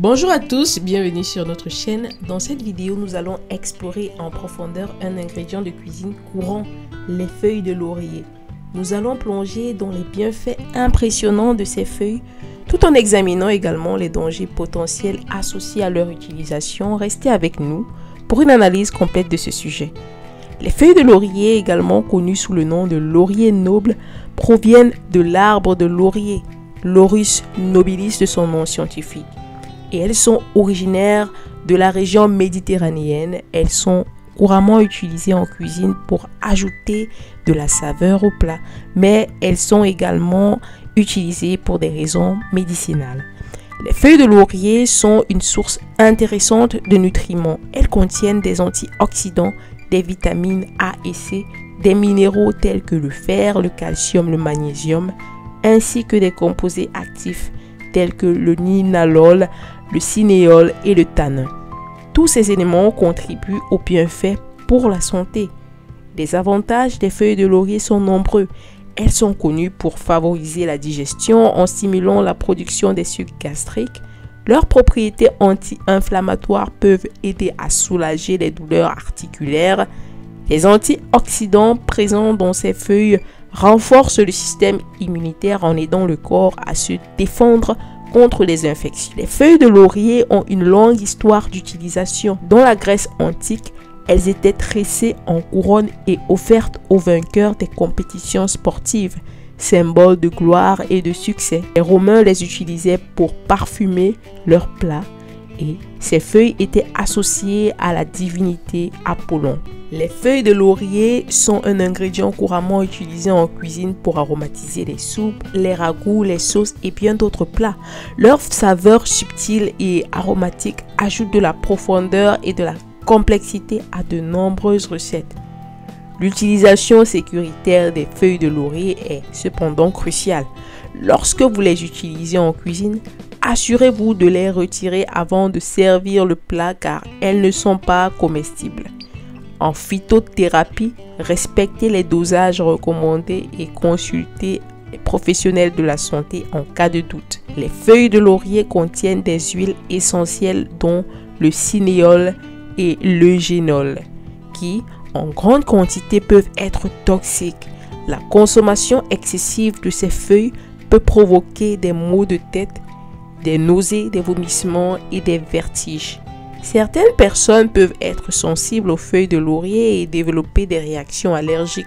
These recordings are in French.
Bonjour à tous, bienvenue sur notre chaîne. Dans cette vidéo, nous allons explorer en profondeur un ingrédient de cuisine courant, les feuilles de laurier. Nous allons plonger dans les bienfaits impressionnants de ces feuilles, tout en examinant également les dangers potentiels associés à leur utilisation. Restez avec nous pour une analyse complète de ce sujet. Les feuilles de laurier, également connues sous le nom de laurier noble, proviennent de l'arbre de laurier, Laurus nobilis de son nom scientifique. Et elles sont originaires de la région méditerranéenne. Elles sont couramment utilisées en cuisine pour ajouter de la saveur au plat, mais elles sont également utilisées pour des raisons médicinales. Les feuilles de laurier sont une source intéressante de nutriments. Elles contiennent des antioxydants, des vitamines A et C, des minéraux tels que le fer, le calcium, le magnésium, ainsi que des composés actifs tels que le linalol, le cinéol et le tanin. Tous ces éléments contribuent aux bienfaits pour la santé. Les avantages des feuilles de laurier sont nombreux. Elles sont connues pour favoriser la digestion en stimulant la production des sucs gastriques. Leurs propriétés anti-inflammatoires peuvent aider à soulager les douleurs articulaires. Les antioxydants présents dans ces feuilles renforcent le système immunitaire en aidant le corps à se défendre contre les infections. Les feuilles de laurier ont une longue histoire d'utilisation. Dans la Grèce antique, elles étaient tressées en couronne et offertes aux vainqueurs des compétitions sportives, symbole de gloire et de succès. Les Romains les utilisaient pour parfumer leurs plats et ces feuilles étaient associées à la divinité Apollon. Les feuilles de laurier sont un ingrédient couramment utilisé en cuisine pour aromatiser les soupes, les ragoûts, les sauces et bien d'autres plats. Leur saveur subtile et aromatique ajoute de la profondeur et de la complexité à de nombreuses recettes. L'utilisation sécuritaire des feuilles de laurier est cependant cruciale. Lorsque vous les utilisez en cuisine, assurez-vous de les retirer avant de servir le plat car elles ne sont pas comestibles. En phytothérapie, respectez les dosages recommandés et consultez les professionnels de la santé en cas de doute. Les feuilles de laurier contiennent des huiles essentielles dont le cinéol et l'eugénol qui, en grande quantité, peuvent être toxiques. La consommation excessive de ces feuilles peut provoquer des maux de tête, des nausées, des vomissements et des vertiges. Certaines personnes peuvent être sensibles aux feuilles de laurier et développer des réactions allergiques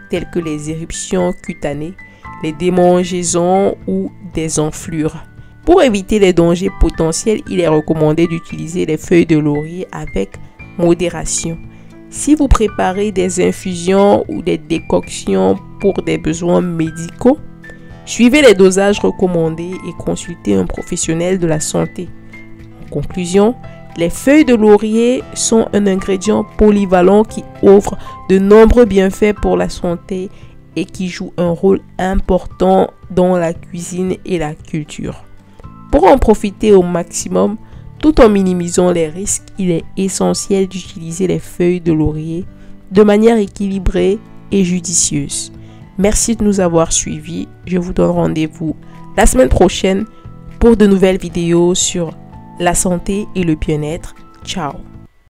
telles que les éruptions cutanées, les démangeaisons ou des enflures. Pour éviter les dangers potentiels, il est recommandé d'utiliser les feuilles de laurier avec modération. Si vous préparez des infusions ou des décoctions pour des besoins médicaux, suivez les dosages recommandés et consultez un professionnel de la santé. En conclusion, les feuilles de laurier sont un ingrédient polyvalent qui offre de nombreux bienfaits pour la santé et qui joue un rôle important dans la cuisine et la culture. Pour en profiter au maximum, tout en minimisant les risques, il est essentiel d'utiliser les feuilles de laurier de manière équilibrée et judicieuse. Merci de nous avoir suivis. Je vous donne rendez-vous la semaine prochaine pour de nouvelles vidéos sur la santé et le bien-être. Ciao!